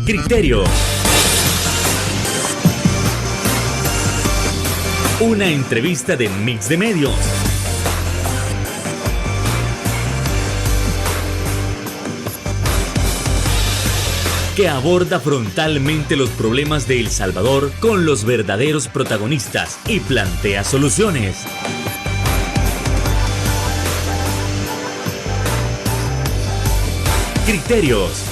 Criterio. Una entrevista de Mix de Medios. Que aborda frontalmente los problemas de El Salvador con los verdaderos protagonistas y plantea soluciones. Criterios.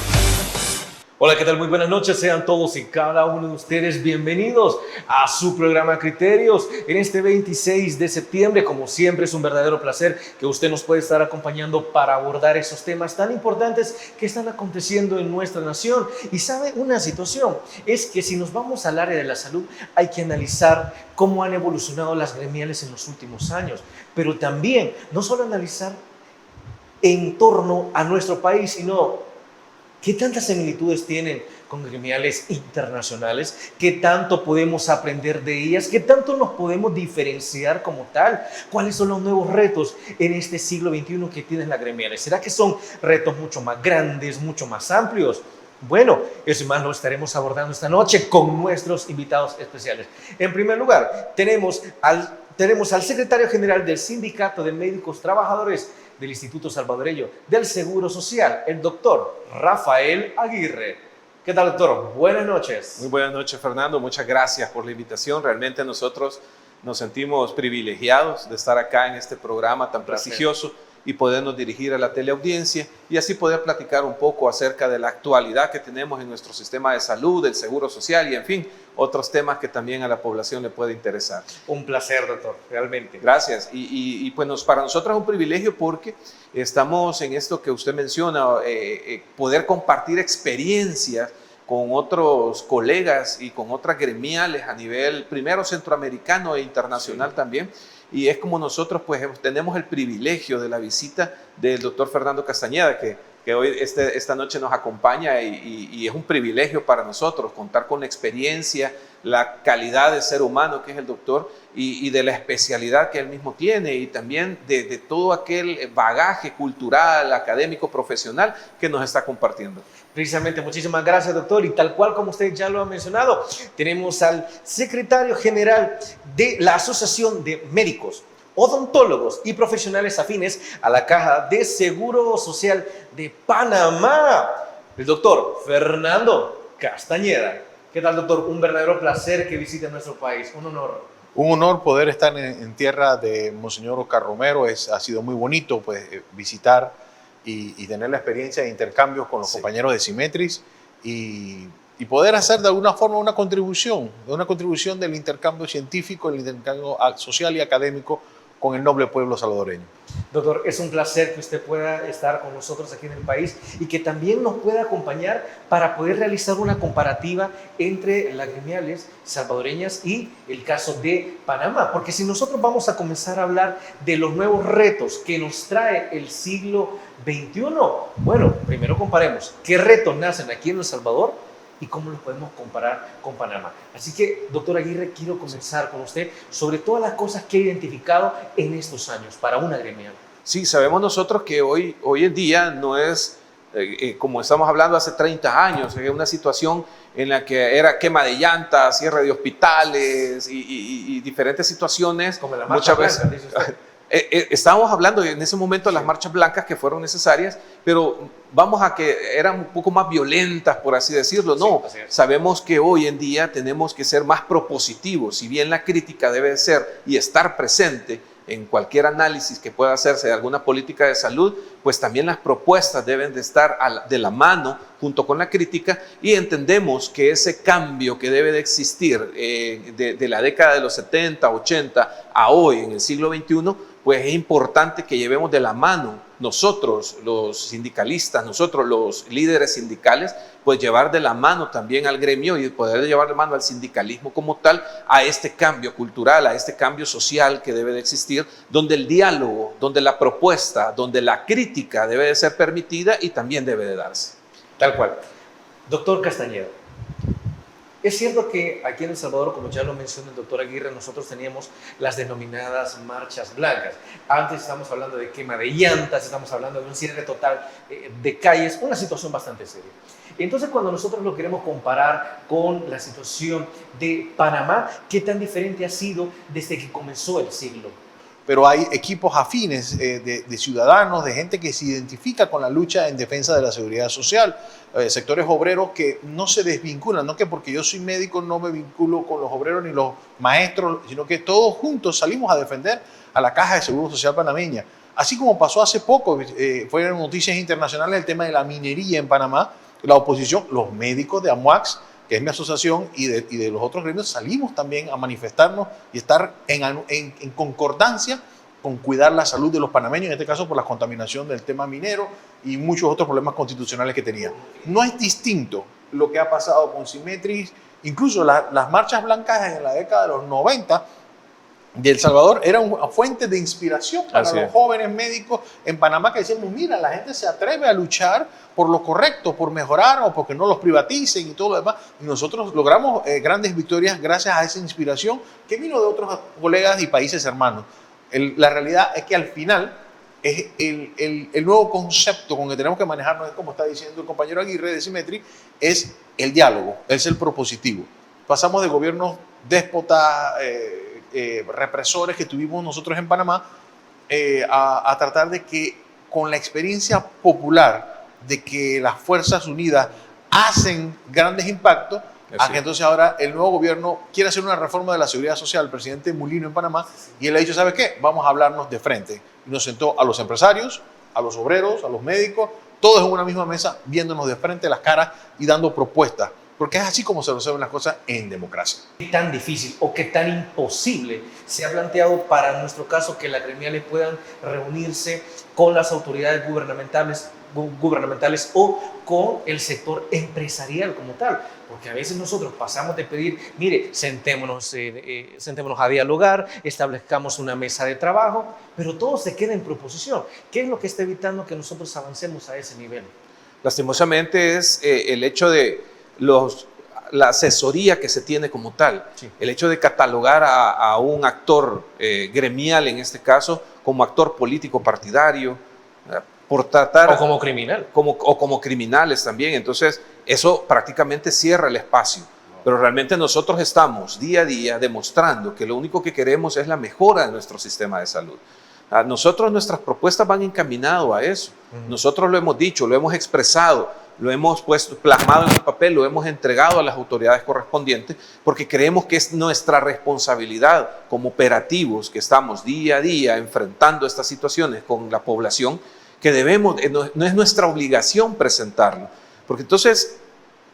Hola, ¿qué tal? Muy buenas noches. Sean todos y cada uno de ustedes bienvenidos a su programa Criterios en este 26 de septiembre. Como siempre, es un verdadero placer que usted nos puede estar acompañando para abordar esos temas tan importantes que están aconteciendo en nuestra nación. Y sabe una situación, es que si nos vamos al área de la salud, hay que analizar cómo han evolucionado las gremiales en los últimos años, pero también no solo analizar en torno a nuestro país, sino qué tantas similitudes tienen con gremiales internacionales, qué tanto podemos aprender de ellas, qué tanto nos podemos diferenciar como tal, cuáles son los nuevos retos en este siglo XXI que tienen las gremiales. ¿Será que son retos mucho más grandes, mucho más amplios? Bueno, eso y más lo estaremos abordando esta noche con nuestros invitados especiales. En primer lugar, tenemos al secretario general del Sindicato de Médicos Trabajadores del Instituto Salvadoreño del Seguro Social, el doctor Rafael Aguirre. ¿Qué tal, doctor? Buenas noches. Muy buenas noches, Fernando. Muchas gracias por la invitación. Realmente nosotros nos sentimos privilegiados de estar acá en este programa tan prestigioso y podernos dirigir a la teleaudiencia y así poder platicar un poco acerca de la actualidad que tenemos en nuestro sistema de salud, del seguro social y, en fin, otros temas que también a la población le puede interesar. Un placer, doctor, realmente. Gracias. Y pues para nosotros es un privilegio porque estamos en esto que usted menciona, poder compartir experiencias con otros colegas y con otras gremiales a nivel primero centroamericano e internacional también. Y es como nosotros pues tenemos el privilegio de la visita del doctor Fernando Castañeda, que hoy esta noche nos acompaña y es un privilegio para nosotros contar con la experiencia, la calidad de ser humano que es el doctor y de la especialidad que él mismo tiene y también de todo aquel bagaje cultural, académico, profesional que nos está compartiendo. Precisamente, muchísimas gracias, doctor. Y tal cual como usted ya lo ha mencionado, tenemos al secretario general de la Asociación de Médicos, Odontólogos y Profesionales Afines a la Caja de Seguro Social de Panamá, el doctor Fernando Castañeda. ¿Qué tal, doctor? Un verdadero placer que visite nuestro país. Un honor. Un honor poder estar en tierra de Monseñor Oscar Romero. Ha sido muy bonito pues, visitar y tener la experiencia de intercambios con los compañeros de Simetris y poder hacer de alguna forma una contribución del intercambio científico, el intercambio social y académico con el noble pueblo salvadoreño. Doctor, es un placer que usted pueda estar con nosotros aquí en el país y que también nos pueda acompañar para poder realizar una comparativa entre las gremiales salvadoreñas y el caso de Panamá. Porque si nosotros vamos a comenzar a hablar de los nuevos retos que nos trae el siglo XXI, bueno, primero comparemos qué retos nacen aquí en El Salvador y cómo los podemos comparar con Panamá. Así que, doctor Aguirre, quiero comenzar con usted sobre todas las cosas que ha identificado en estos años para una gremial. Sí, sabemos nosotros que hoy en día no es como estamos hablando hace 30 años, es una situación en la que era quema de llantas, cierre de hospitales y diferentes situaciones. Como la marcha muchas blanca, veces. dice usted. Estábamos hablando en ese momento de las marchas blancas que fueron necesarias, pero vamos a que eran un poco más violentas, por así decirlo. No, sí, sabemos que hoy en día tenemos que ser más propositivos. Si bien la crítica debe ser y estar presente en cualquier análisis que pueda hacerse de alguna política de salud, pues también las propuestas deben de estar de la mano junto con la crítica y entendemos que ese cambio que debe de existir de la década de los 70, 80 a hoy en el siglo XXI, pues es importante que llevemos de la mano nosotros los sindicalistas, nosotros los líderes sindicales, pues llevar de la mano también al gremio y poder llevar de mano al sindicalismo como tal a este cambio cultural, a este cambio social que debe de existir, donde el diálogo, donde la propuesta, donde la crítica debe de ser permitida y también debe de darse. Tal cual. Doctor Castañeda, Es cierto que aquí en El Salvador, como ya lo mencionó el doctor Aguirre, nosotros teníamos las denominadas marchas blancas. Antes estamos hablando de quema de llantas, estamos hablando de un cierre total de calles, una situación bastante seria. Entonces, cuando nosotros lo queremos comparar con la situación de Panamá, ¿qué tan diferente ha sido desde que comenzó el siglo? Pero hay equipos afines de ciudadanos, de gente que se identifica con la lucha en defensa de la seguridad social, sectores obreros que no se desvinculan, no que porque yo soy médico no me vinculo con los obreros ni los maestros, sino que todos juntos salimos a defender a la Caja de Seguro Social panameña. Así como pasó hace poco, fueron noticias internacionales el tema de la minería en Panamá, la oposición, los médicos de AMUAX, que es mi asociación, y de los otros gremios, salimos también a manifestarnos y estar en concordancia con cuidar la salud de los panameños, en este caso por la contaminación del tema minero y muchos otros problemas constitucionales que tenía. No es distinto lo que ha pasado con Simetris, incluso las marchas blancas en la década de los 90 de El Salvador era una fuente de inspiración para los jóvenes médicos en Panamá que decíamos, mira, la gente se atreve a luchar por lo correcto, por mejorar o porque no los privaticen y todo lo demás. Y nosotros logramos grandes victorias gracias a esa inspiración que vino de otros colegas y países hermanos. La realidad es que al final es el nuevo concepto con el que tenemos que manejarnos, como está diciendo el compañero Aguirre de Simetri, es el diálogo, es el propositivo. Pasamos de gobiernos déspotas, represores que tuvimos nosotros en Panamá, a tratar de que con la experiencia popular de que las Fuerzas Unidas hacen grandes impactos, a que entonces ahora el nuevo gobierno quiere hacer una reforma de la seguridad social, el presidente Mulino en Panamá, y él ha dicho, ¿sabe qué? Vamos a hablarnos de frente. Y nos sentó a los empresarios, a los obreros, a los médicos, todos en una misma mesa, viéndonos de frente las caras y dando propuestas. Porque es así como se resuelven las cosas en democracia. ¿Qué tan difícil o qué tan imposible se ha planteado para nuestro caso que las gremiales puedan reunirse con las autoridades gubernamentales o con el sector empresarial como tal? Porque a veces nosotros pasamos de pedir, mire, sentémonos a dialogar, establezcamos una mesa de trabajo, pero todo se queda en proposición. ¿Qué es lo que está evitando que nosotros avancemos a ese nivel? Lastimosamente es el hecho de la asesoría que se tiene como tal, sí. El hecho de catalogar a un actor gremial, en este caso, como actor político partidario, por tratar... O como criminal. O como criminales también. Entonces, eso prácticamente cierra el espacio. Pero realmente nosotros estamos día a día demostrando que lo único que queremos es la mejora de nuestro sistema de salud. Nosotros, nuestras propuestas van encaminadas a eso. Nosotros lo hemos dicho, lo hemos expresado, lo hemos puesto plasmado en el papel, lo hemos entregado a las autoridades correspondientes, porque creemos que es nuestra responsabilidad como operativos que estamos día a día enfrentando estas situaciones con la población, que debemos, no es nuestra obligación presentarlo. Porque entonces,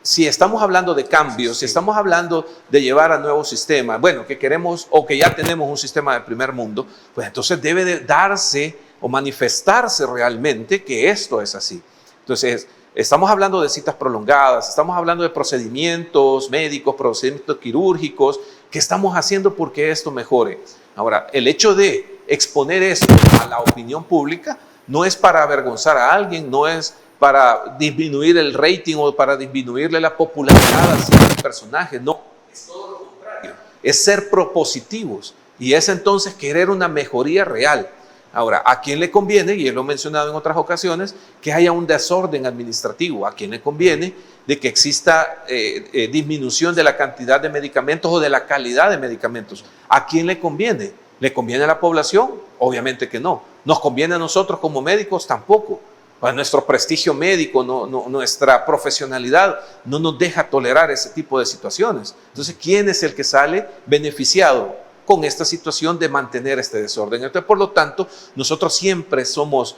si estamos hablando de cambios, si estamos hablando de llevar a nuevos sistemas, bueno, que queremos o que ya tenemos un sistema de primer mundo, pues entonces debe de darse o manifestarse realmente que esto es así. Entonces, estamos hablando de citas prolongadas, estamos hablando de procedimientos médicos, procedimientos quirúrgicos, que estamos haciendo porque esto mejore. Ahora, el hecho de exponer esto a la opinión pública no es para avergonzar a alguien, no es para disminuir el rating o para disminuirle la popularidad a ciertos personajes, no, es todo lo contrario, es ser propositivos y es entonces querer una mejoría real. Ahora, ¿a quién le conviene? Y lo he mencionado en otras ocasiones, que haya un desorden administrativo. ¿A quién le conviene de que exista disminución de la cantidad de medicamentos o de la calidad de medicamentos? ¿A quién le conviene? ¿Le conviene a la población? Obviamente que no. ¿Nos conviene a nosotros como médicos? Tampoco. Para nuestro prestigio médico, nuestra profesionalidad no nos deja tolerar ese tipo de situaciones. Entonces, ¿quién es el que sale beneficiado con esta situación de mantener este desorden? Entonces, por lo tanto, nosotros siempre somos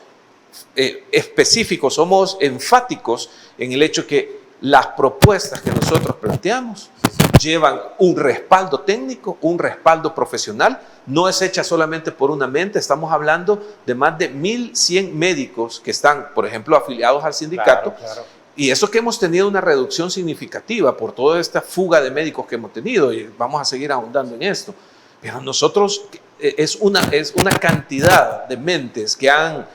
específicos, somos enfáticos en el hecho que las propuestas que nosotros planteamos llevan un respaldo técnico, un respaldo profesional, no es hecha solamente por una mente, estamos hablando de más de 1.100 médicos que están, por ejemplo, afiliados al sindicato, claro. Y eso que hemos tenido una reducción significativa por toda esta fuga de médicos que hemos tenido, y vamos a seguir ahondando en esto. Pero nosotros, es una cantidad de mentes que han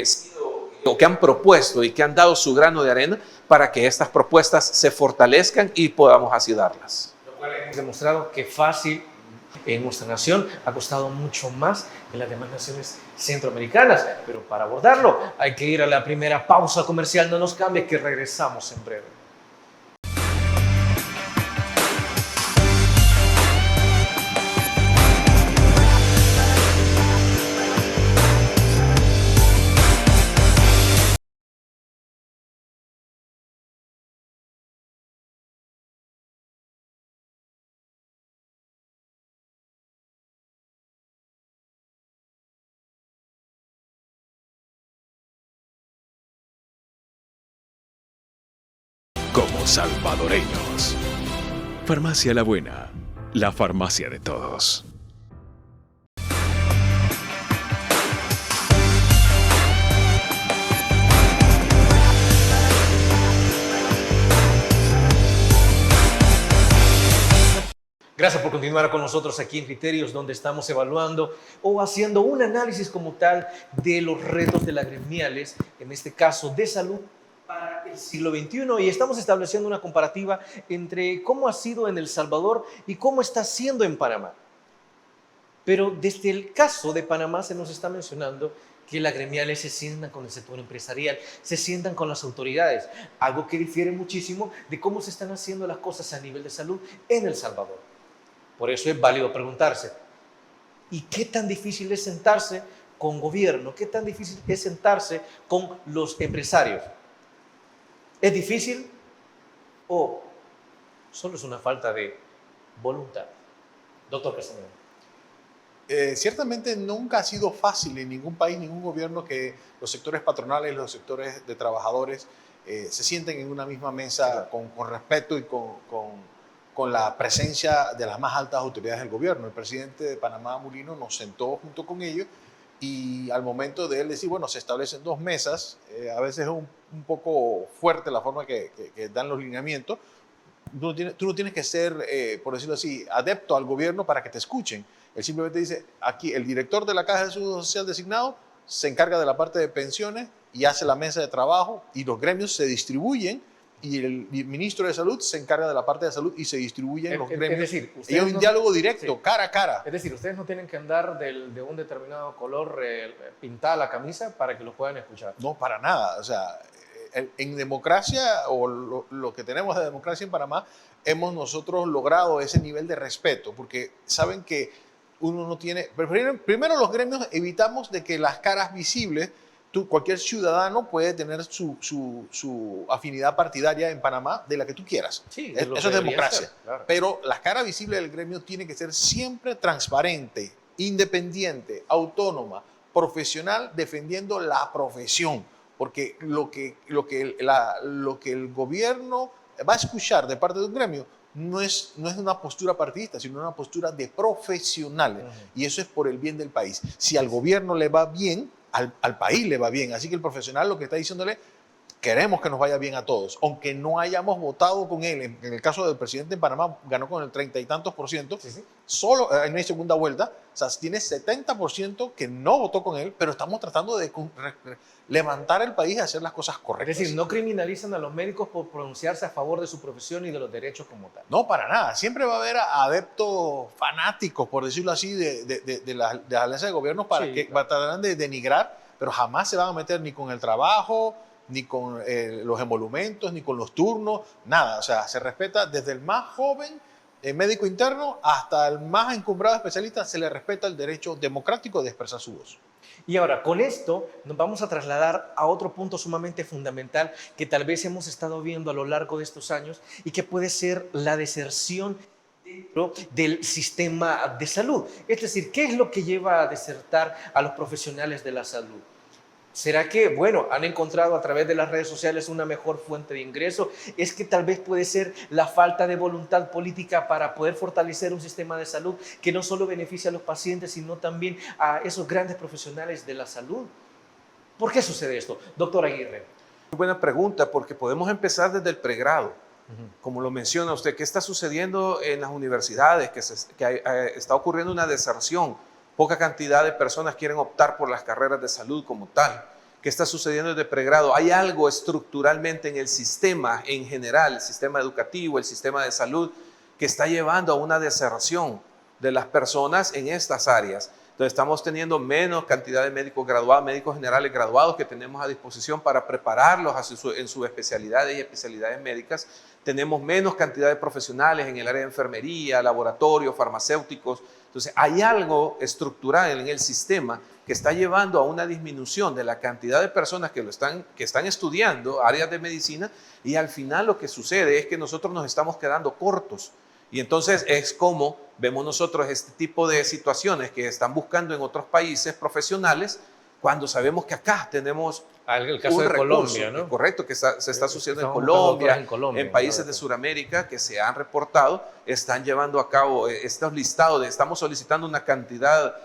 sido o que han propuesto y que han dado su grano de arena para que estas propuestas se fortalezcan y podamos así darlas. Lo cual hemos demostrado que fácil en nuestra nación ha costado mucho más en las demás naciones centroamericanas, pero para abordarlo hay que ir a la primera pausa comercial. No nos cambie, que regresamos en breve. Como salvadoreños. Farmacia La Buena, la farmacia de todos. Gracias por continuar con nosotros aquí en Criterios, donde estamos evaluando o haciendo un análisis como tal de los retos de las gremiales, en este caso de salud, para el siglo XXI, y estamos estableciendo una comparativa entre cómo ha sido en El Salvador y cómo está siendo en Panamá. Pero desde el caso de Panamá se nos está mencionando que las gremiales se sientan con el sector empresarial, se sientan con las autoridades, algo que difiere muchísimo de cómo se están haciendo las cosas a nivel de salud en El Salvador. Por eso es válido preguntarse, ¿y qué tan difícil es sentarse con gobierno? ¿Qué tan difícil es sentarse con los empresarios? ¿Es difícil o solo es una falta de voluntad? Doctor Castañeda. Ciertamente nunca ha sido fácil en ningún país, ningún gobierno, que los sectores patronales y los sectores de trabajadores se sienten en una misma mesa con respeto y con la presencia de las más altas autoridades del gobierno. El presidente de Panamá, Mulino, nos sentó junto con ellos, y al momento de él decir, bueno, se establecen 2 mesas, a veces es un poco fuerte la forma que dan los lineamientos. Tú no tienes que ser, por decirlo así, adepto al gobierno para que te escuchen. Él simplemente dice, aquí el director de la Caja de Seguro Social designado se encarga de la parte de pensiones y hace la mesa de trabajo, y los gremios se distribuyen, y el ministro de Salud se encarga de la parte de salud y se distribuyen los gremios. Es decir, y hay un diálogo directo, sí, cara a cara. Es decir, ustedes no tienen que andar de un determinado color pintada la camisa para que los puedan escuchar. No, para nada. O sea, en democracia, o lo que tenemos de democracia en Panamá, hemos nosotros logrado ese nivel de respeto, porque saben que uno no tiene... Primero, los gremios evitamos de que las caras visibles, cualquier ciudadano puede tener su afinidad partidaria en Panamá de la que tú quieras. Sí, eso es democracia. Ser, claro. Pero la cara visible del gremio tiene que ser siempre transparente, independiente, autónoma, profesional, defendiendo la profesión. Porque lo que el gobierno va a escuchar de parte de un gremio no es una postura partidista, sino una postura de profesionales. Y eso es por el bien del país. Si al gobierno le va bien, al país le va bien. Así que el profesional lo que está diciéndole, queremos que nos vaya bien a todos, aunque no hayamos votado con él. En el caso del presidente en Panamá, ganó con el 30 y tantos %, sí. Solo en una segunda vuelta. O sea, tiene 70% que no votó con él, pero estamos tratando de levantar el país y hacer las cosas correctas. Es decir, no criminalizan a los médicos por pronunciarse a favor de su profesión y de los derechos como tal. No, para nada. Siempre va a haber adeptos fanáticos, por decirlo así, de la alianza de gobierno para que tratarán de denigrar, pero jamás se van a meter ni con el trabajo, ni con los emolumentos, ni con los turnos, nada. O sea, se respeta desde el más joven médico interno hasta el más encumbrado especialista, se le respeta el derecho democrático de expresar su voz. Y ahora, con esto nos vamos a trasladar a otro punto sumamente fundamental que tal vez hemos estado viendo a lo largo de estos años, y que puede ser la deserción dentro del sistema de salud. Es decir, ¿qué es lo que lleva a desertar a los profesionales de la salud? ¿Será que, bueno, han encontrado a través de las redes sociales una mejor fuente de ingreso? ¿Es que tal vez puede ser la falta de voluntad política para poder fortalecer un sistema de salud que no solo beneficia a los pacientes, sino también a esos grandes profesionales de la salud? ¿Por qué sucede esto? Doctor Aguirre. Muy buena pregunta, porque podemos empezar desde el pregrado. Como lo menciona usted, ¿qué está sucediendo en las universidades? Que está ocurriendo una deserción. Poca cantidad de personas quieren optar por las carreras de salud como tal. ¿Qué está sucediendo desde pregrado? Hay algo estructuralmente en el sistema en general, el sistema educativo, el sistema de salud, que está llevando a una deserción de las personas en estas áreas. Entonces estamos teniendo menos cantidad de médicos graduados, médicos generales graduados que tenemos a disposición para prepararlos en sus especialidades y especialidades médicas. Tenemos menos cantidad de profesionales en el área de enfermería, laboratorios, farmacéuticos. Entonces hay algo estructural en el sistema que está llevando a una disminución de la cantidad de personas que están estudiando áreas de medicina, y al final lo que sucede es que nosotros nos estamos quedando cortos. Y entonces es como vemos nosotros este tipo de situaciones que están buscando en otros países profesionales, cuando sabemos que acá tenemos el caso de Colombia, ¿no? Correcto, que se está sucediendo en Colombia, en países de Sudamérica que se han reportado, están llevando a cabo estos listados, estamos solicitando una cantidad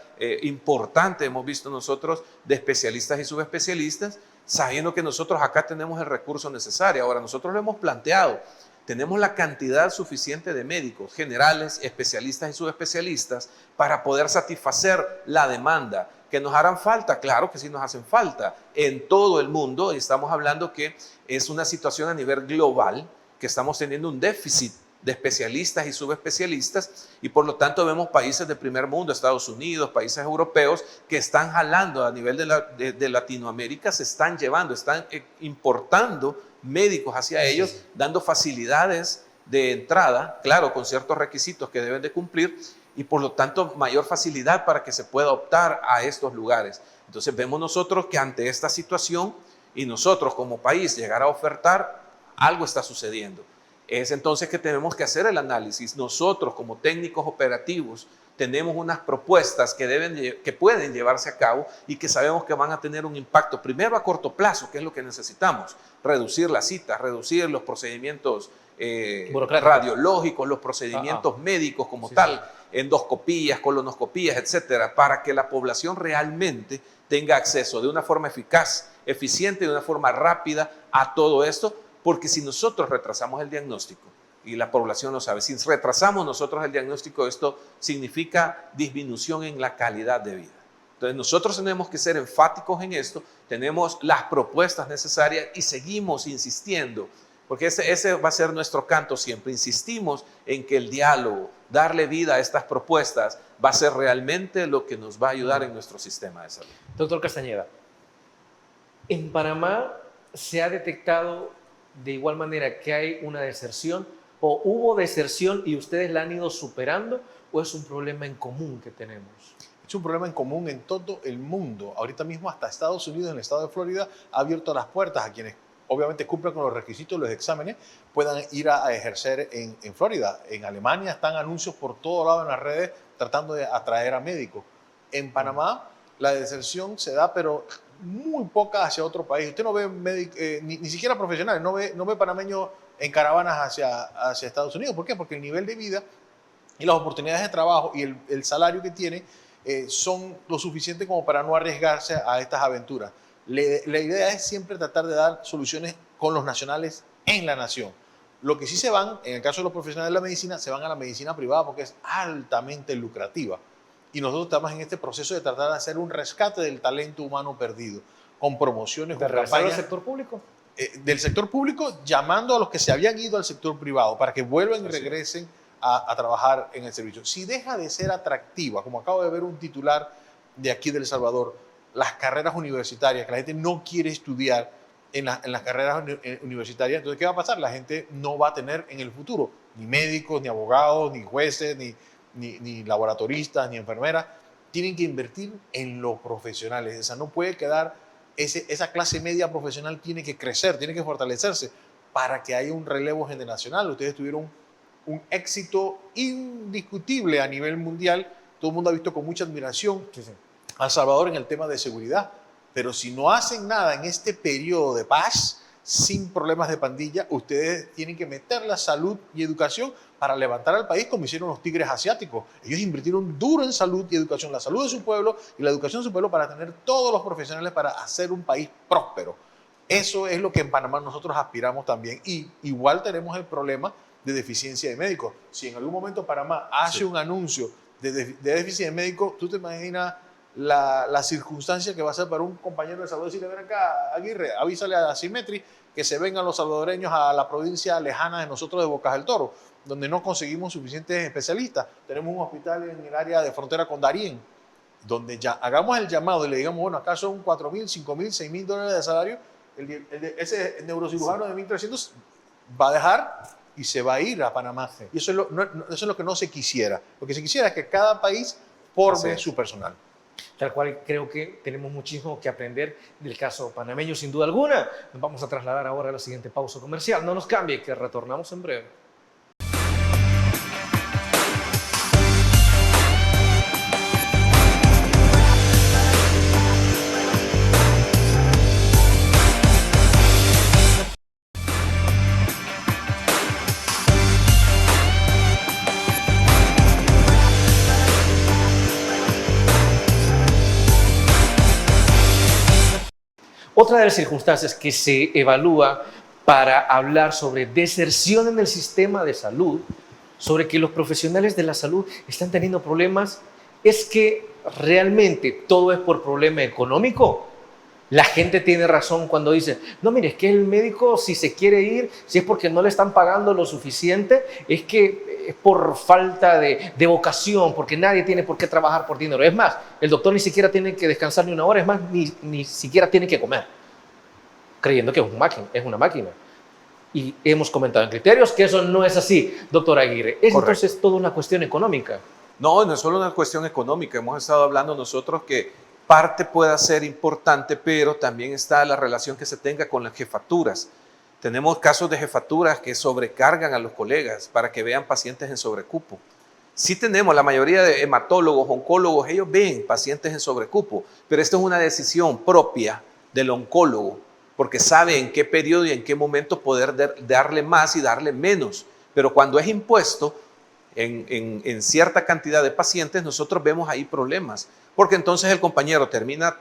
importante, hemos visto nosotros, de especialistas y subespecialistas, sabiendo que nosotros acá tenemos el recurso necesario. Ahora, nosotros lo hemos planteado. Tenemos la cantidad suficiente de médicos generales, especialistas y subespecialistas para poder satisfacer la demanda. ¿Que nos harán falta? Claro que sí nos hacen falta en todo el mundo. Estamos hablando que es una situación a nivel global, que estamos teniendo un déficit de especialistas y subespecialistas, y por lo tanto vemos países de primer mundo, Estados Unidos, países europeos, que están jalando a nivel de Latinoamérica, se están llevando, están importando médicos hacia ellos, dando facilidades de entrada, claro, con ciertos requisitos que deben de cumplir, y por lo tanto mayor facilidad para que se pueda optar a estos lugares. Entonces vemos nosotros que ante esta situación, y nosotros como país llegar a ofertar, algo está sucediendo. Es entonces que tenemos que hacer el análisis. Nosotros como técnicos operativos tenemos unas propuestas que pueden llevarse a cabo y que sabemos que van a tener un impacto, primero a corto plazo, que es lo que necesitamos, reducir las citas, reducir los procedimientos radiológicos, los procedimientos médicos como tal, endoscopías, colonoscopías, etcétera, para que la población realmente tenga acceso de una forma eficaz, eficiente, de una forma rápida a todo esto, porque si nosotros retrasamos el diagnóstico, y la población lo sabe, si retrasamos nosotros el diagnóstico, esto significa disminución en la calidad de vida. Entonces nosotros tenemos que ser enfáticos en esto, tenemos las propuestas necesarias y seguimos insistiendo, porque ese va a ser nuestro canto siempre. Insistimos en que el diálogo, darle vida a estas propuestas, va a ser realmente lo que nos va a ayudar en nuestro sistema de salud. Doctor Castañeda, en Panamá se ha detectado de igual manera que hay una deserción, o hubo deserción y ustedes la han ido superando, o es un problema en común que tenemos. Es un problema en común en todo el mundo. Ahorita mismo hasta Estados Unidos, en el estado de Florida, ha abierto las puertas a quienes obviamente cumplen con los requisitos de los exámenes, puedan ir a ejercer en Florida. En Alemania están anuncios por todo lado en las redes tratando de atraer a médicos. En Panamá la deserción se da, pero muy poca hacia otro país. Usted no ve ni siquiera profesionales, no ve panameños en caravanas hacia Estados Unidos. ¿Por qué? Porque el nivel de vida y las oportunidades de trabajo y el salario que tiene son lo suficiente como para no arriesgarse a estas aventuras. La idea es siempre tratar de dar soluciones con los nacionales en la nación. Lo que sí se van, en el caso de los profesionales de la medicina, se van a la medicina privada porque es altamente lucrativa. Y nosotros estamos en este proceso de tratar de hacer un rescate del talento humano perdido, con promociones, con campañas. ¿Del sector público? Del sector público, llamando a los que se habían ido al sector privado para que vuelvan y regresen a trabajar en el servicio. Si deja de ser atractiva, como acabo de ver un titular de aquí de El Salvador, las carreras universitarias, que la gente no quiere estudiar en las carreras universitarias, entonces ¿qué va a pasar? La gente no va a tener en el futuro ni médicos, ni abogados, ni jueces, ni laboratoristas, ni enfermeras. Tienen que invertir en los profesionales. O sea, no puede quedar, esa clase media profesional tiene que crecer, tiene que fortalecerse para que haya un relevo generacional. Ustedes tuvieron un éxito indiscutible a nivel mundial. Todo el mundo ha visto con mucha admiración a El Salvador en el tema de seguridad. Pero si no hacen nada en este periodo de paz, sin problemas de pandilla, ustedes tienen que meter la salud y educación para levantar al país como hicieron los tigres asiáticos. Ellos invirtieron duro en salud y educación, la salud de su pueblo y la educación de su pueblo para tener todos los profesionales para hacer un país próspero. Eso es lo que en Panamá nosotros aspiramos también. Y igual tenemos el problema de deficiencia de médicos. Si en algún momento Panamá hace un anuncio de déficit de médicos, tú te imaginas la circunstancia que va a ser para un compañero de salud decirle, ven acá, Aguirre, avísale a Simetris que se vengan los salvadoreños a la provincia lejana de nosotros de Bocas del Toro, donde no conseguimos suficientes especialistas. Tenemos un hospital en el área de frontera con Darién, donde ya hagamos el llamado y le digamos, bueno, acá son 4.000, 5.000, 6.000 dólares de salario, ese neurocirujano de 1.300 va a dejar y se va a ir a Panamá. Y eso es lo que no se quisiera. Lo que se quisiera es que cada país forme su personal. Tal cual creo que tenemos muchísimo que aprender del caso panameño, sin duda alguna. Nos vamos a trasladar ahora a la siguiente pausa comercial. No nos cambie, que retornamos en breve. Otra de las circunstancias que se evalúa para hablar sobre deserción en el sistema de salud, sobre que los profesionales de la salud están teniendo problemas, es que realmente todo es por problema económico. La gente tiene razón cuando dice, no, mire, es que el médico si se quiere ir, si es porque no le están pagando lo suficiente, es que es por falta de vocación, porque nadie tiene por qué trabajar por dinero. Es más, el doctor ni siquiera tiene que descansar ni una hora, es más, ni siquiera tiene que comer, creyendo que es una máquina. Y hemos comentado en criterios que eso no es así, doctor Aguirre. Es entonces toda una cuestión económica. No, no es solo una cuestión económica. Hemos estado hablando nosotros que parte pueda ser importante, pero también está la relación que se tenga con las jefaturas. Tenemos casos de jefaturas que sobrecargan a los colegas para que vean pacientes en sobrecupo. Sí tenemos, la mayoría de hematólogos, oncólogos, ellos ven pacientes en sobrecupo, pero esto es una decisión propia del oncólogo, porque sabe en qué periodo y en qué momento poder darle más y darle menos. Pero cuando es impuesto en cierta cantidad de pacientes, nosotros vemos ahí problemas, porque entonces el compañero termina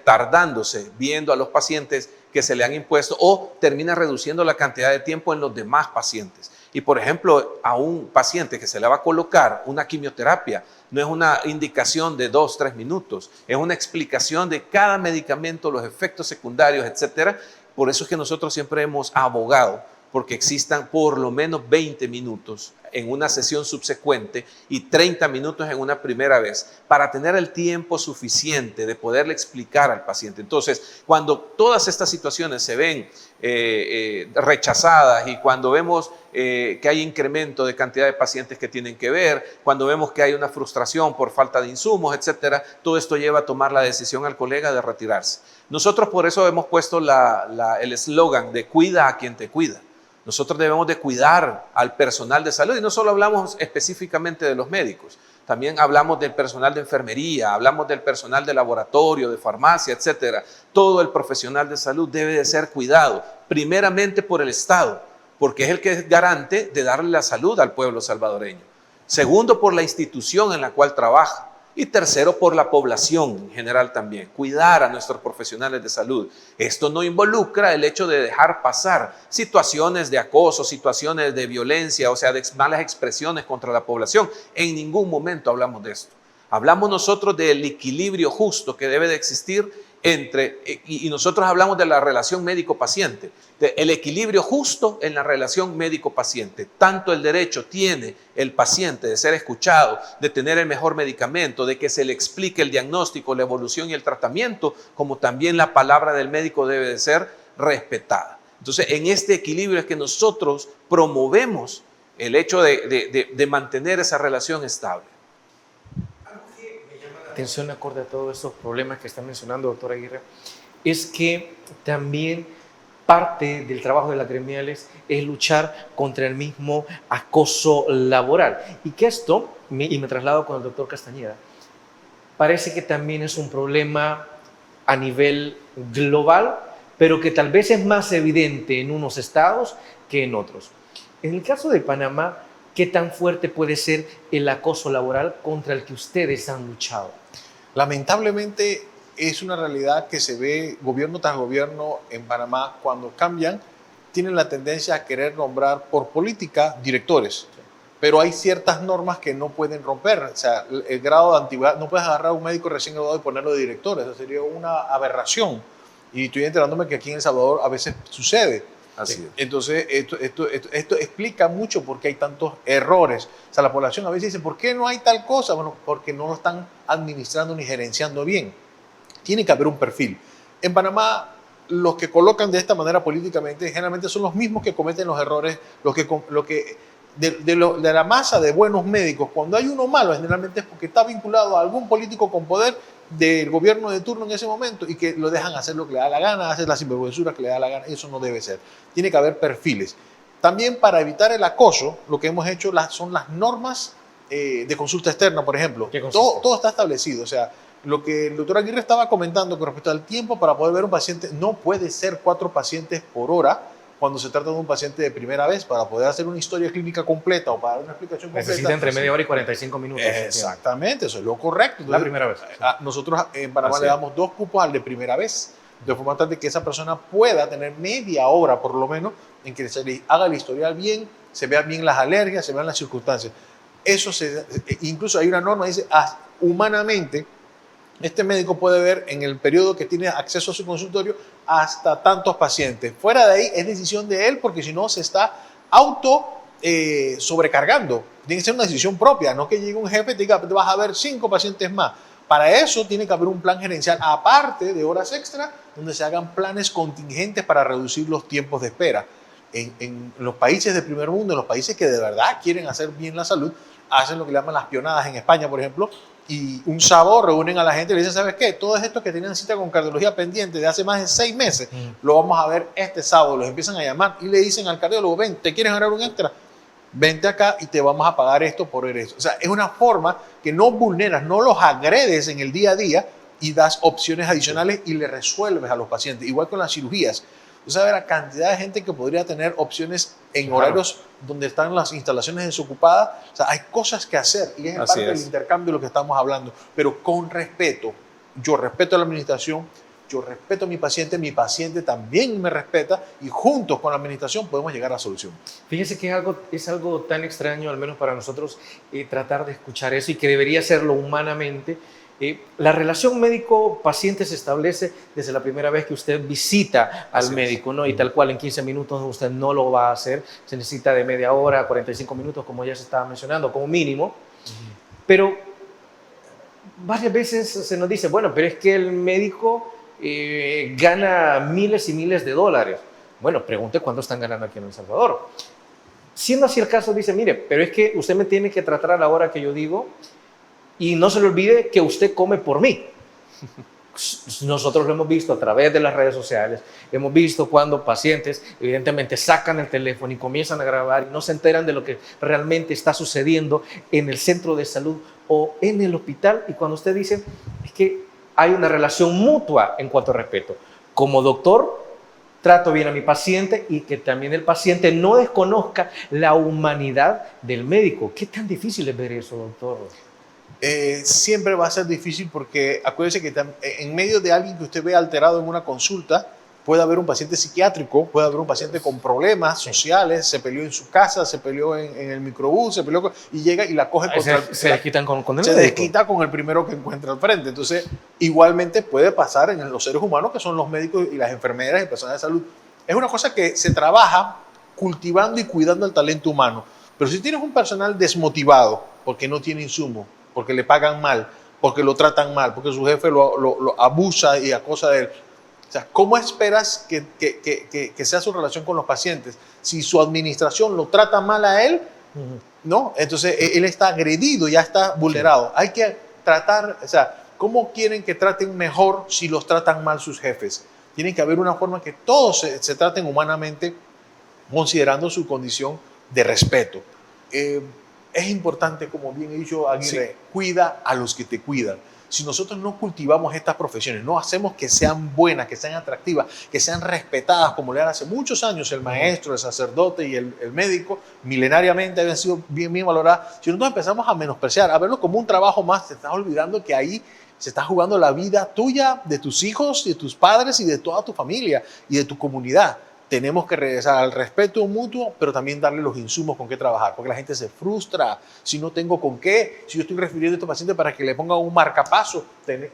tardándose viendo a los pacientes que se le han impuesto o termina reduciendo la cantidad de tiempo en los demás pacientes. Y por ejemplo, a un paciente que se le va a colocar una quimioterapia, no es una indicación de 2-3 minutos, es una explicación de cada medicamento, los efectos secundarios, etcétera. Por eso es que nosotros siempre hemos abogado porque existan por lo menos 20 minutos en una sesión subsecuente y 30 minutos en una primera vez para tener el tiempo suficiente de poderle explicar al paciente. Entonces, cuando todas estas situaciones se ven rechazadas y cuando vemos que hay incremento de cantidad de pacientes que tienen que ver, cuando vemos que hay una frustración por falta de insumos, etcétera, todo esto lleva a tomar la decisión al colega de retirarse. Nosotros por eso hemos puesto el eslogan de cuida a quien te cuida. Nosotros debemos de cuidar al personal de salud y no solo hablamos específicamente de los médicos, también hablamos del personal de enfermería, hablamos del personal de laboratorio, de farmacia, etcétera. Todo el profesional de salud debe de ser cuidado, primeramente por el Estado, porque es el que es garante de darle la salud al pueblo salvadoreño. Segundo, por la institución en la cual trabaja. Y tercero, por la población en general también, cuidar a nuestros profesionales de salud. Esto no involucra el hecho de dejar pasar situaciones de acoso, situaciones de violencia, o sea, de malas expresiones contra la población. En ningún momento hablamos de esto. Hablamos nosotros del equilibrio justo que debe de existir y nosotros hablamos de la relación médico-paciente, el equilibrio justo en la relación médico-paciente. Tanto el derecho tiene el paciente de ser escuchado, de tener el mejor medicamento, de que se le explique el diagnóstico, la evolución y el tratamiento, como también la palabra del médico debe de ser respetada. Entonces, en este equilibrio es que nosotros promovemos el hecho de mantener esa relación estable. Atención acorde a todos estos problemas que está mencionando, doctor Aguirre, es que también parte del trabajo de las gremiales es luchar contra el mismo acoso laboral. Y que esto, y me traslado con el doctor Castañeda, parece que también es un problema a nivel global, pero que tal vez es más evidente en unos estados que en otros. En el caso de Panamá, ¿qué tan fuerte puede ser el acoso laboral contra el que ustedes han luchado? Lamentablemente es una realidad que se ve gobierno tras gobierno en Panamá. Cuando cambian, tienen la tendencia a querer nombrar por política directores. pero hay ciertas normas que no pueden romper. O sea, el grado de antigüedad, no puedes agarrar a un médico recién graduado y ponerlo de director, eso sería una aberración. Y estoy enterándome que aquí en El Salvador a veces sucede. Así es. Entonces, esto explica mucho por qué hay tantos errores. O sea, la población a veces dice, ¿por qué no hay tal cosa? Bueno, porque no lo están administrando ni gerenciando bien. Tiene que haber un perfil. En Panamá, los que colocan de esta manera políticamente, generalmente son los mismos que cometen los errores, de la masa de buenos médicos. Cuando hay uno malo, generalmente es porque está vinculado a algún político con poder del gobierno de turno en ese momento y que lo dejan hacer lo que le da la gana, hacer las sinvergüenzuras que le da la gana. Eso no debe ser. Tiene que haber perfiles. También para evitar el acoso, lo que hemos hecho son las normas de consulta externa, por ejemplo. Todo está establecido. O sea, lo que el doctor Aguirre estaba comentando con respecto al tiempo para poder ver un paciente, no puede ser 4 pacientes por hora cuando se trata de un paciente de primera vez. Para poder hacer una historia clínica completa o para dar una explicación completa. Necesita entre media hora y 45 minutos. Exactamente, eso es lo correcto. Entonces, la primera vez. Nosotros en Panamá le damos 2 cupos al de primera vez, de forma tal de que esa persona pueda tener media hora por lo menos en que se le haga el historial bien, se vean bien las alergias, se vean las circunstancias. Incluso hay una norma que dice, humanamente, este médico puede ver en el periodo que tiene acceso a su consultorio hasta tantos pacientes. Fuera de ahí es decisión de él, porque si no se está sobrecargando. Tiene que ser una decisión propia, no que llegue un jefe y te diga, vas a ver 5 pacientes más. Para eso tiene que haber un plan gerencial, aparte de horas extra, donde se hagan planes contingentes para reducir los tiempos de espera. En los países de primer mundo, en los países que de verdad quieren hacer bien la salud, hacen lo que le llaman las pionadas. En España, por ejemplo, y un sábado reúnen a la gente y le dicen, ¿sabes qué? Todos estos que tenían cita con cardiología pendiente de hace más de 6 meses, lo vamos a ver este sábado. Los empiezan a llamar y le dicen al cardiólogo, ven, ¿te quieres ganar un extra? Vente acá y te vamos a pagar esto por esto. O sea, es una forma que no vulneras, no los agredes en el día a día y das opciones adicionales y le resuelves a los pacientes. Igual con las cirugías. Tú sabes la cantidad de gente que podría tener opciones en horarios donde están las instalaciones desocupadas. O sea, hay cosas que hacer y es parte del intercambio de lo que estamos hablando, pero con respeto. Yo respeto a la administración, yo respeto a mi paciente también me respeta y juntos con la administración podemos llegar a la solución. Fíjese que es algo tan extraño, al menos para nosotros, tratar de escuchar eso y que debería hacerlo humanamente. La relación médico-paciente se establece desde la primera vez que usted visita al médico, ¿no? Y tal cual en 15 minutos usted no lo va a hacer, se necesita de media hora, 45 minutos, como ya se estaba mencionando, como mínimo. Pero varias veces se nos dice, bueno, pero es que el médico gana miles y miles de dólares. Bueno, pregunte cuánto están ganando aquí en El Salvador. Siendo así el caso, dice, mire, pero es que usted me tiene que tratar a la hora que yo digo. Y no se le olvide que usted come por mí. Nosotros lo hemos visto a través de las redes sociales. Hemos visto cuando pacientes, evidentemente, sacan el teléfono y comienzan a grabar y no se enteran de lo que realmente está sucediendo en el centro de salud o en el hospital. Y cuando usted dice, es que hay una relación mutua en cuanto a respeto. Como doctor, trato bien a mi paciente y que también el paciente no desconozca la humanidad del médico. ¿Qué tan difícil es ver eso, doctor? Siempre va a ser difícil porque acuérdese que en medio de alguien que usted ve alterado en una consulta, puede haber un paciente psiquiátrico, puede haber un paciente con problemas sociales, se peleó en su casa, se peleó en el microbús, se peleó y llega y la coge contra se desquitan con el se médico. desquita con el primero que encuentra al frente. Entonces, igualmente puede pasar en los seres humanos, que son los médicos y las enfermeras y personas de salud. Es una cosa que se trabaja cultivando y cuidando el talento humano. Pero si tienes un personal desmotivado porque no tiene insumo, porque le pagan mal, porque lo tratan mal, porque su jefe lo abusa y acosa de él. O sea, ¿cómo esperas que sea su relación con los pacientes? Si su administración lo trata mal a él, ¿no? Entonces él está agredido, ya está vulnerado. Hay que tratar, o sea, ¿cómo quieren que traten mejor si los tratan mal sus jefes? Tiene que haber una forma que todos se traten humanamente, considerando su condición de respeto. Es importante, como bien he dicho Aguirre, cuida a los que te cuidan. Si nosotros no cultivamos estas profesiones, no hacemos que sean buenas, que sean atractivas, que sean respetadas, como le eran hace muchos años el maestro, el sacerdote y el médico, milenariamente habían sido bien valoradas. Si nosotros empezamos a menospreciar, a verlo como un trabajo más, te estás olvidando que ahí se está jugando la vida tuya, de tus hijos, de tus padres y de toda tu familia y de tu comunidad. tenemos que regresar al respeto mutuo, pero también darle los insumos con qué trabajar, porque la gente se frustra si no tengo con qué, si yo estoy refiriendo a este paciente para que le ponga un marcapaso,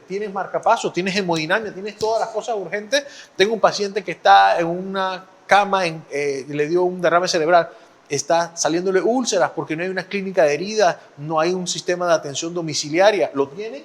tienes marcapaso, tienes hemodinamia, tienes todas las cosas urgentes. Tengo un paciente que está en una cama, le dio un derrame cerebral, está saliéndole úlceras porque no hay una clínica de heridas, no hay un sistema de atención domiciliaria. ¿Lo tiene?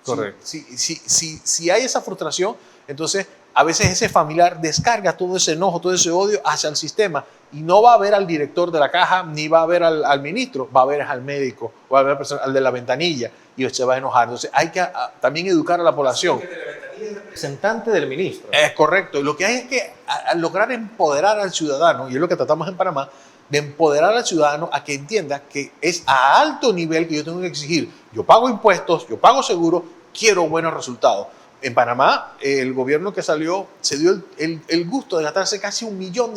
Correcto. Si hay esa frustración, entonces a veces ese familiar descarga todo ese enojo, todo ese odio hacia el sistema y no va a ver al director de la caja ni va a ver al ministro, va a ver al médico, va a ver al de la ventanilla y se va a enojar. Entonces hay que también educar a la población. El de la ventanilla es el representante del ministro. Es correcto. Lo que hay es que al lograr empoderar al ciudadano, y es lo que tratamos en Panamá, de empoderar al ciudadano a que entienda que es a alto nivel que yo tengo que exigir. Yo pago impuestos, yo pago seguro, quiero buenos resultados. En Panamá, el gobierno que salió se dio el gusto de gastarse casi $1 millón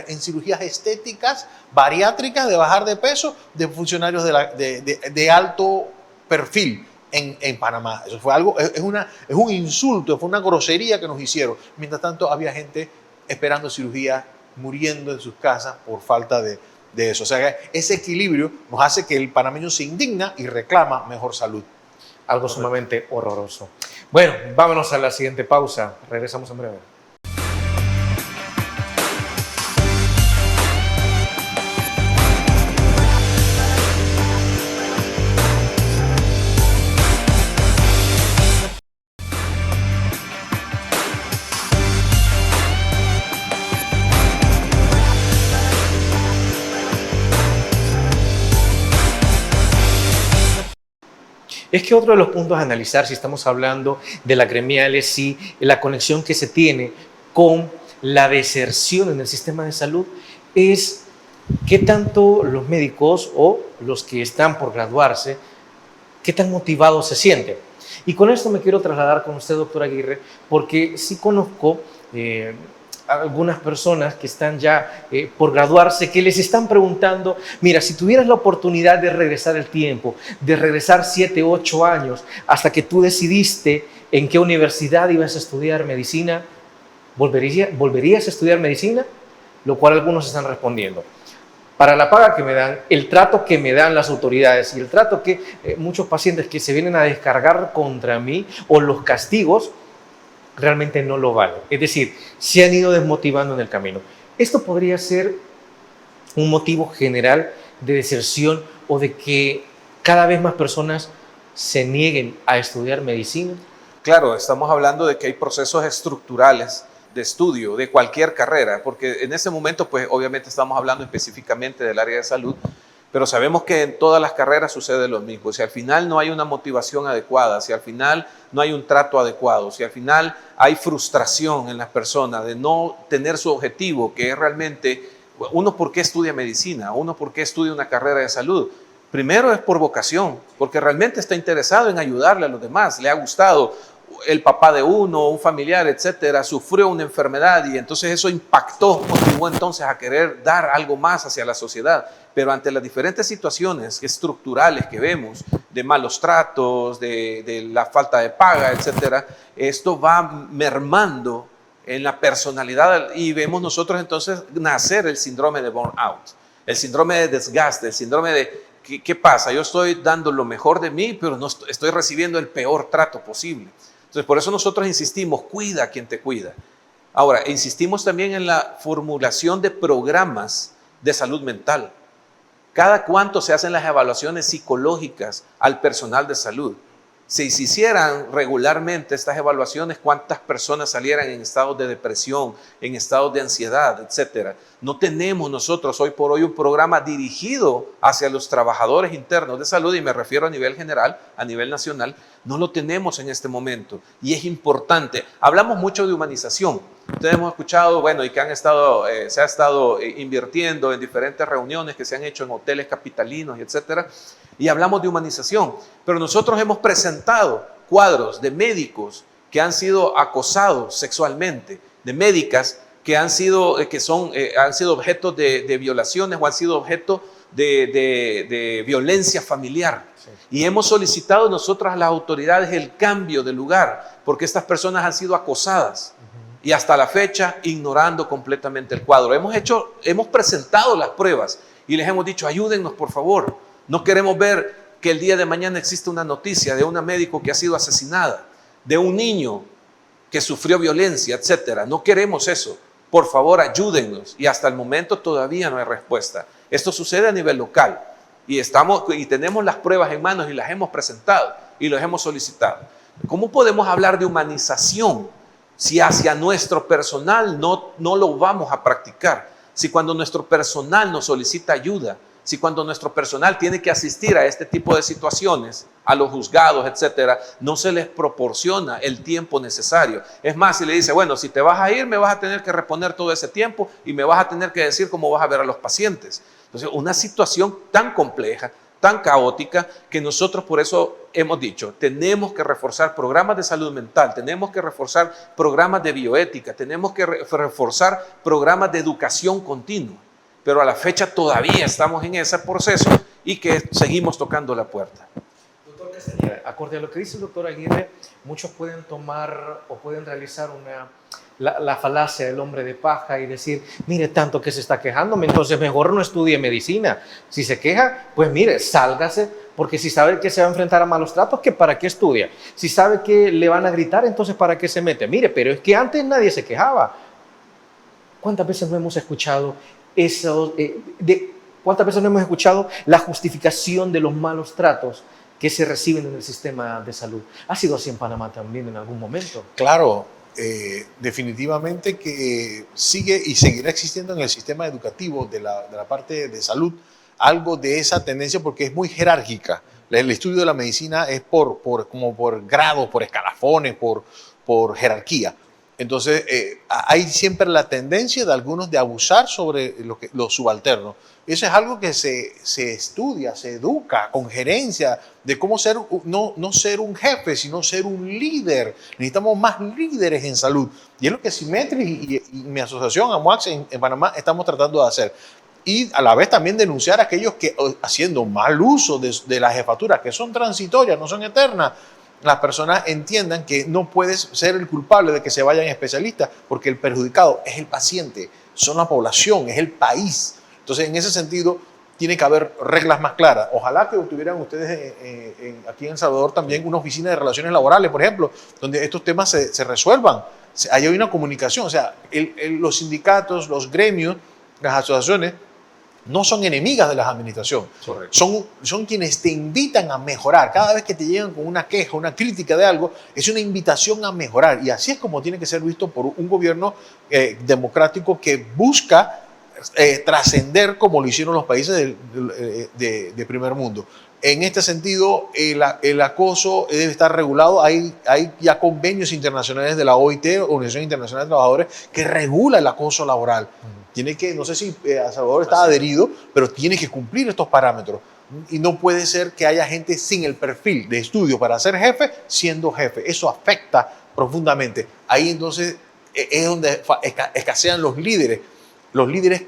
en cirugías estéticas, bariátricas, de bajar de peso, de funcionarios de alto perfil en Panamá. Eso fue algo, es un insulto, fue una grosería que nos hicieron. Mientras tanto, había gente esperando cirugía, muriendo en sus casas por falta de eso. O sea, ese equilibrio nos hace que el panameño se indigna y reclama mejor salud. Algo sumamente horroroso. Bueno, vámonos a la siguiente pausa. Regresamos en breve. Es que otro de los puntos a analizar, si estamos hablando de la gremial, es si la conexión que se tiene con la deserción en el sistema de salud es qué tanto los médicos o los que están por graduarse, qué tan motivados se sienten. Y con esto me quiero trasladar con usted, doctor Aguirre, porque sí conozco algunas personas que están ya por graduarse, que les están preguntando, mira, si tuvieras la oportunidad de regresar el tiempo, de regresar 7, 8 años, hasta que tú decidiste en qué universidad ibas a estudiar medicina, ¿volverías a estudiar medicina? Lo cual algunos están respondiendo. Para la paga que me dan, el trato que me dan las autoridades y el trato que muchos pacientes que se vienen a descargar contra mí o los castigos, realmente no lo vale. Es decir, se han ido desmotivando en el camino. ¿Esto podría ser un motivo general de deserción o de que cada vez más personas se nieguen a estudiar medicina? Claro, estamos hablando de que hay procesos estructurales de estudio de cualquier carrera, porque en ese momento, pues obviamente estamos hablando específicamente del área de salud, pero sabemos que en todas las carreras sucede lo mismo. Si al final no hay una motivación adecuada, si al final no hay un trato adecuado, si al final hay frustración en las personas de no tener su objetivo, que es realmente, uno por qué estudia medicina, uno por qué estudia una carrera de salud. Primero es por vocación, porque realmente está interesado en ayudarle a los demás, le ha gustado. El papá de uno, un familiar, etcétera, sufrió una enfermedad y entonces eso impactó, motivó entonces a querer dar algo más hacia la sociedad. Pero ante las diferentes situaciones estructurales que vemos, de malos tratos, de la falta de paga, etcétera, esto va mermando en la personalidad y vemos nosotros entonces nacer el síndrome de burnout, el síndrome de desgaste, el síndrome de ¿qué pasa? Yo estoy dando lo mejor de mí, pero no estoy recibiendo el peor trato posible. Entonces, por eso nosotros insistimos, cuida a quien te cuida. Ahora, insistimos también en la formulación de programas de salud mental. ¿Cada cuánto se hacen las evaluaciones psicológicas al personal de salud? Si se hicieran regularmente estas evaluaciones, ¿cuántas personas salieran en estados de depresión, en estados de ansiedad, etcétera? No tenemos nosotros hoy por hoy un programa dirigido hacia los trabajadores internos de salud, y me refiero a nivel general, a nivel nacional. No lo tenemos en este momento y es importante. Hablamos mucho de humanización. Ustedes hemos escuchado, bueno, y que se ha estado invirtiendo en diferentes reuniones que se han hecho en hoteles capitalinos, etcétera. Y hablamos de humanización, pero nosotros hemos presentado cuadros de médicos que han sido acosados sexualmente, de médicas que han sido objeto de violaciones o han sido objeto de violencia familiar. Sí. Y hemos solicitado nosotros a las autoridades el cambio de lugar, porque estas personas han sido acosadas. y hasta la fecha ignorando completamente el cuadro. Hemos presentado las pruebas y les hemos dicho, ayúdennos por favor. No queremos ver que el día de mañana existe una noticia de una médico que ha sido asesinada, de un niño que sufrió violencia, etcétera. No queremos eso. Por favor, ayúdennos. Y hasta el momento todavía no hay respuesta. Esto sucede a nivel local y tenemos las pruebas en manos y las hemos presentado y los hemos solicitado. ¿Cómo podemos hablar de humanización si hacia nuestro personal no lo vamos a practicar? Si cuando nuestro personal nos solicita ayuda, si cuando nuestro personal tiene que asistir a este tipo de situaciones, a los juzgados, etcétera, no se les proporciona el tiempo necesario. Es más, si le dice, bueno, si te vas a ir, me vas a tener que reponer todo ese tiempo y me vas a tener que decir cómo vas a ver a los pacientes. Entonces, una situación tan compleja, tan caótica, que nosotros por eso hemos dicho, tenemos que reforzar programas de salud mental, tenemos que reforzar programas de bioética, tenemos que reforzar programas de educación continua. Pero a la fecha todavía estamos en ese proceso y que seguimos tocando la puerta. Doctor Castañeda, acorde a lo que dice el doctor Aguirre, muchos pueden tomar o pueden realizar la falacia del hombre de paja y decir, mire, tanto que se está quejándome, entonces mejor no estudie medicina. Si se queja, pues mire, sálgase, porque si sabe que se va a enfrentar a malos tratos, ¿que para qué estudia? Si sabe que le van a gritar, entonces ¿para qué se mete? Mire, pero es que antes nadie se quejaba. ¿Cuántas veces no hemos escuchado ¿cuántas veces no hemos escuchado la justificación de los malos tratos que se reciben en el sistema de salud? ¿Ha sido así en Panamá también en algún momento? Claro, definitivamente que sigue y seguirá existiendo en el sistema educativo de la parte de salud algo de esa tendencia porque es muy jerárquica. El estudio de la medicina es como por grados, por escalafones, por jerarquía. Entonces, hay siempre la tendencia de algunos de abusar sobre los subalternos. Eso es algo que se estudia, se educa con gerencia, de cómo ser, no ser un jefe, sino ser un líder. Necesitamos más líderes en salud. Y es lo que Symetris y mi asociación, AMUAX, en Panamá, estamos tratando de hacer. Y a la vez también denunciar a aquellos que, haciendo mal uso de las jefaturas, que son transitorias, no son eternas, las personas entiendan que no puedes ser el culpable de que se vayan especialistas, porque el perjudicado es el paciente, son la población, es el país. Entonces, en ese sentido, tiene que haber reglas más claras. Ojalá que tuvieran ustedes aquí en El Salvador también una oficina de relaciones laborales, por ejemplo, donde estos temas se resuelvan. Hay una comunicación, o sea, los sindicatos, los gremios, las asociaciones, no son enemigas de la administración, son quienes te invitan a mejorar. Cada vez que te llegan con una queja, una crítica de algo, es una invitación a mejorar. Y así es como tiene que ser visto por un gobierno democrático que busca trascender como lo hicieron los países de primer mundo. En este sentido, el acoso debe estar regulado. Hay ya convenios internacionales de la OIT, Organización Internacional de Trabajadores, que regula el acoso laboral. Tiene que, no sé si El Salvador está adherido, pero tiene que cumplir estos parámetros. Y no puede ser que haya gente sin el perfil de estudio para ser jefe, siendo jefe. Eso afecta profundamente. Ahí entonces es donde escasean los líderes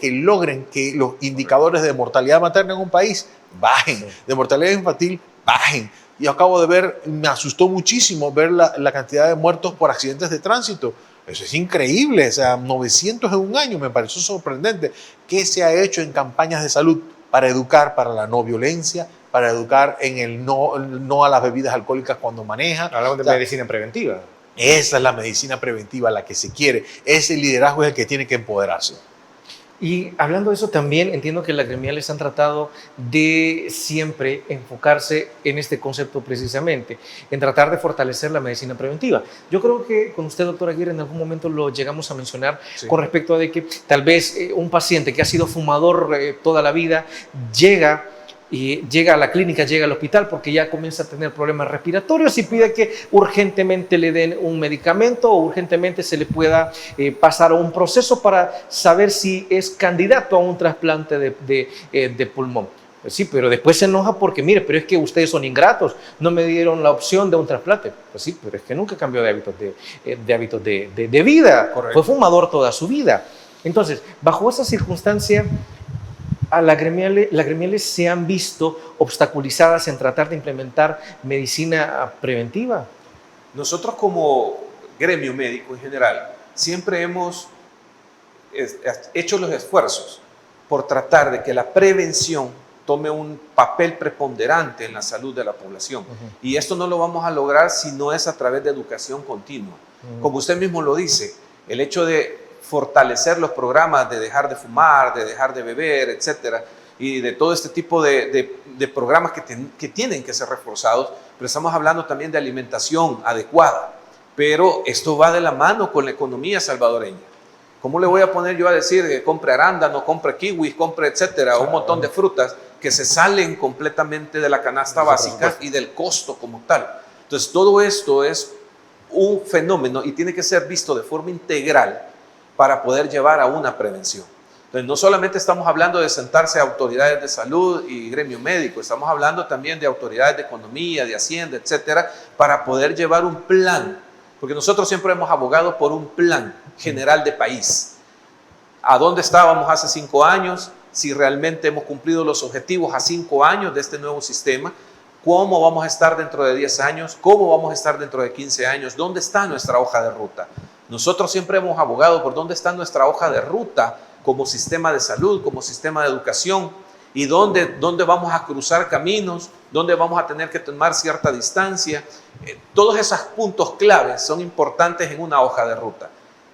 que logren que los indicadores de mortalidad materna en un país bajen, de mortalidad infantil bajen. Y acabo de ver, me asustó muchísimo ver la cantidad de muertos por accidentes de tránsito. Eso es increíble, o sea, 900 en un año, me pareció sorprendente. ¿Qué se ha hecho en campañas de salud para educar para la no violencia, para educar en el no a las bebidas alcohólicas cuando maneja? Hablamos de medicina preventiva. Esa es la medicina preventiva, la que se quiere. Ese liderazgo es el que tiene que empoderarse. Y hablando de eso también, entiendo que las gremiales han tratado de siempre enfocarse en este concepto precisamente, en tratar de fortalecer la medicina preventiva. Yo creo que con usted, doctor Aguirre, en algún momento lo llegamos a mencionar con respecto a de que tal vez un paciente que ha sido fumador toda la vida llega a la clínica, llega al hospital porque ya comienza a tener problemas respiratorios y pide que urgentemente le den un medicamento o urgentemente se le pueda pasar a un proceso para saber si es candidato a un trasplante de pulmón. Pues sí, pero después se enoja porque, mire, pero es que ustedes son ingratos, no me dieron la opción de un trasplante. Pues sí, pero es que nunca cambió de hábitos de vida. Correcto. Fue fumador toda su vida. Entonces, bajo esa circunstancia, a las gremiales se han visto obstaculizadas en tratar de implementar medicina preventiva. Nosotros como gremio médico en general siempre hemos hecho los esfuerzos por tratar de que la prevención tome un papel preponderante en la salud de la población. Y esto no lo vamos a lograr si no es a través de educación continua. Como usted mismo lo dice, el hecho de fortalecer los programas de dejar de fumar, de dejar de beber, etcétera, y de todo este tipo de programas que tienen que ser reforzados, pero estamos hablando también de alimentación adecuada. Pero esto va de la mano con la economía salvadoreña. ¿Cómo le voy a poner yo a decir que compre arándano, compre kiwis, compre etcétera, un montón de frutas que se salen completamente de la canasta básica y del costo como tal? Entonces, todo esto es un fenómeno y tiene que ser visto de forma integral para poder llevar a una prevención. Entonces, no solamente estamos hablando de sentarse a autoridades de salud y gremio médico, estamos hablando también de autoridades de economía, de hacienda, etcétera, para poder llevar un plan, porque nosotros siempre hemos abogado por un plan general de país. ¿A dónde estábamos hace 5 años? Si realmente hemos cumplido los objetivos a 5 años de este nuevo sistema, ¿cómo vamos a estar dentro de 10 años? ¿Cómo vamos a estar dentro de 15 años? ¿Dónde está nuestra hoja de ruta? Nosotros siempre hemos abogado por dónde está nuestra hoja de ruta como sistema de salud, como sistema de educación, y dónde vamos a cruzar caminos, dónde vamos a tener que tomar cierta distancia. Todos esos puntos claves son importantes en una hoja de ruta.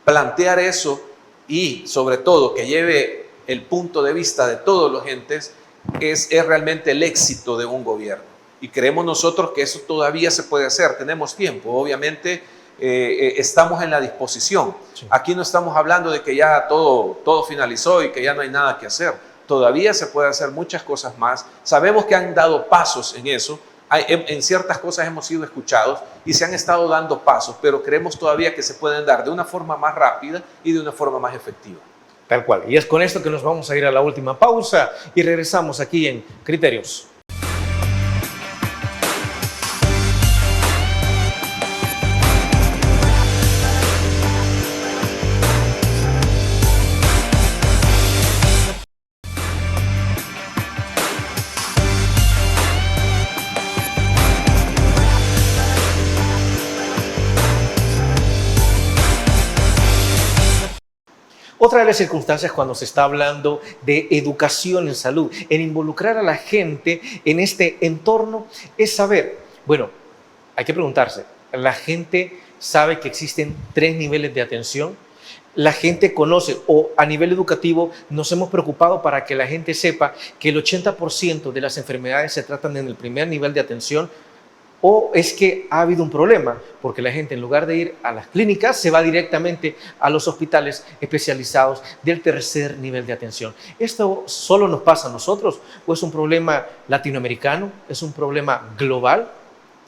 Plantear eso y, sobre todo, que lleve el punto de vista de todos los entes es realmente el éxito de un gobierno. Y creemos nosotros que eso todavía se puede hacer. Tenemos tiempo, obviamente. Estamos en la disposición. Sí. Aquí no estamos hablando de que ya todo finalizó y que ya no hay nada que hacer. Todavía se puede hacer muchas cosas más. Sabemos que han dado pasos en eso. En ciertas cosas hemos sido escuchados y se han estado dando pasos, pero creemos todavía que se pueden dar de una forma más rápida y de una forma más efectiva. Tal cual. Y es con esto que nos vamos a ir a la última pausa y regresamos aquí en Criterios. Otra de las circunstancias cuando se está hablando de educación en salud, en involucrar a la gente en este entorno, es saber, bueno, hay que preguntarse, ¿la gente sabe que existen 3 niveles de atención? ¿La gente conoce o a nivel educativo nos hemos preocupado para que la gente sepa que el 80% de las enfermedades se tratan en el primer nivel de atención? ¿O es que ha habido un problema? Porque la gente, en lugar de ir a las clínicas, se va directamente a los hospitales especializados del tercer nivel de atención. ¿Esto solo nos pasa a nosotros? ¿O es un problema latinoamericano? ¿Es un problema global?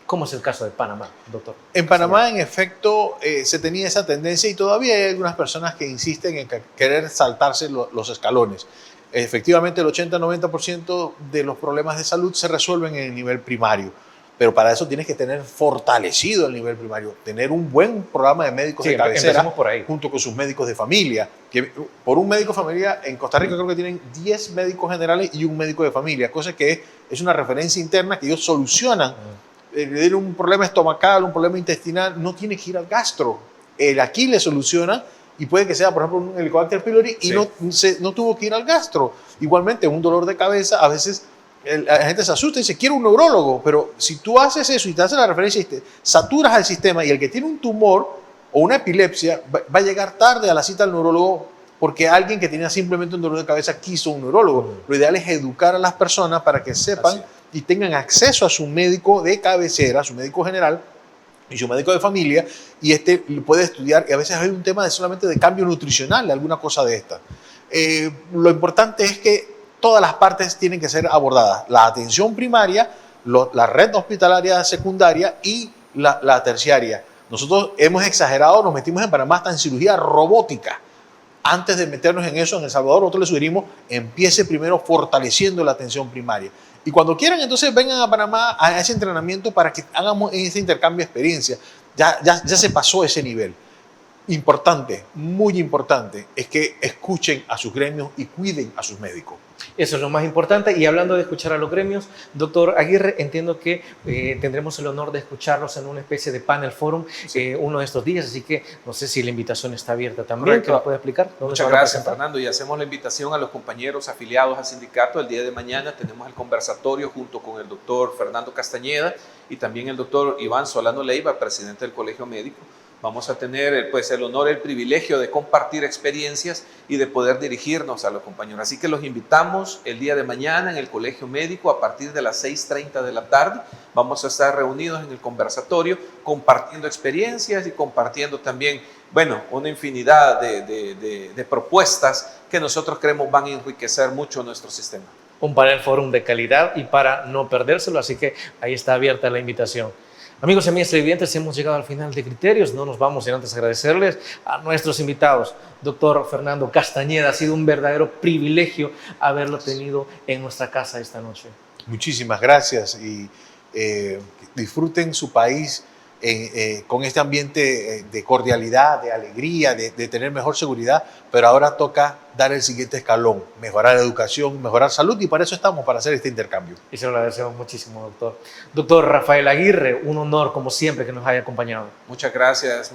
¿Cómo es el caso de Panamá, doctor? En Panamá, en efecto, se tenía esa tendencia y todavía hay algunas personas que insisten en querer saltarse los escalones. Efectivamente, el 80-90% de los problemas de salud se resuelven en el nivel primario. Pero para eso tienes que tener fortalecido el nivel primario, tener un buen programa de médicos de cabecera por ahí, junto con sus médicos de familia. Que por un médico de familia, en Costa Rica creo que tienen 10 médicos generales y un médico de familia, cosa que es una referencia interna que ellos solucionan. Tiene un problema estomacal, un problema intestinal, no tiene que ir al gastro. Aquí le solucionan y puede que sea, por ejemplo, un Helicobacter pylori y no tuvo que ir al gastro. Igualmente, un dolor de cabeza, a veces la gente se asusta y dice, quiero un neurólogo, pero si tú haces eso y te haces la referencia y te saturas al sistema y el que tiene un tumor o una epilepsia va a llegar tarde a la cita al neurólogo porque alguien que tenía simplemente un dolor de cabeza quiso un neurólogo. Lo ideal es educar a las personas para que sepan y tengan acceso a su médico de cabecera, su médico general y su médico de familia, y puede estudiar, y a veces hay un tema solamente de cambio nutricional, alguna cosa de esta. Lo importante es que todas las partes tienen que ser abordadas. La atención primaria, la red hospitalaria secundaria y la terciaria. Nosotros hemos exagerado, nos metimos en Panamá hasta en cirugía robótica. Antes de meternos en eso en El Salvador, nosotros les sugerimos, empiece primero fortaleciendo la atención primaria. Y cuando quieran, entonces vengan a Panamá a ese entrenamiento para que hagamos ese intercambio de experiencia. Ya se pasó ese nivel. importante, muy importante, es que escuchen a sus gremios y cuiden a sus médicos. Eso es lo más importante. Y hablando de escuchar a los gremios, doctor Aguirre, entiendo que tendremos el honor de escucharlos en una especie de panel forum uno de estos días, así que no sé si la invitación está abierta también. Correcto. ¿Qué nos puede explicar? Muchas gracias, Fernando. Y hacemos la invitación a los compañeros afiliados al sindicato. El día de mañana tenemos el conversatorio junto con el doctor Fernando Castañeda y también el doctor Iván Solano Leiva, presidente del Colegio Médico. Vamos a tener pues, el honor, el privilegio de compartir experiencias y de poder dirigirnos a los compañeros. Así que los invitamos el día de mañana en el Colegio Médico a partir de las 6:30 de la tarde. Vamos a estar reunidos en el conversatorio compartiendo experiencias y compartiendo también, bueno, una infinidad de propuestas que nosotros creemos van a enriquecer mucho nuestro sistema. Un panel forum de calidad y para no perdérselo, así que ahí está abierta la invitación. Amigos y amigas televidentes, hemos llegado al final de Criterios. No nos vamos sin antes agradecerles a nuestros invitados. Doctor Fernando Castañeda, ha sido un verdadero privilegio haberlo tenido en nuestra casa esta noche. Muchísimas gracias y disfruten su país con este ambiente de cordialidad, de alegría, de tener mejor seguridad, pero ahora toca dar el siguiente escalón, mejorar la educación, mejorar salud, y para eso estamos, para hacer este intercambio. Y se lo agradecemos muchísimo, doctor. Doctor Rafael Aguirre, un honor como siempre que nos haya acompañado. Muchas gracias,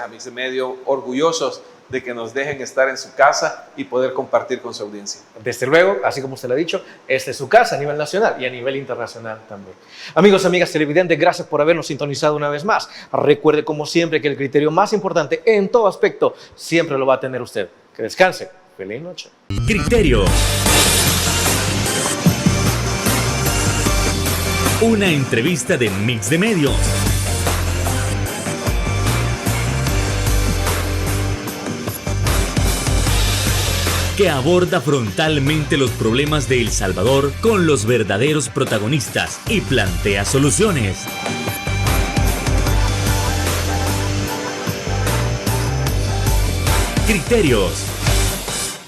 amigos de medio, orgullosos de que nos dejen estar en su casa y poder compartir con su audiencia. Desde luego, así como usted lo ha dicho, esta es su casa a nivel nacional y a nivel internacional también. Amigos y amigas televidentes, gracias por habernos sintonizado una vez más. Recuerde, como siempre, que el criterio más importante en todo aspecto siempre lo va a tener usted. Que descanse. Feliz noche. Criterio. Una entrevista de Mix de Medios. Que aborda frontalmente los problemas de El Salvador con los verdaderos protagonistas y plantea soluciones. Criterios.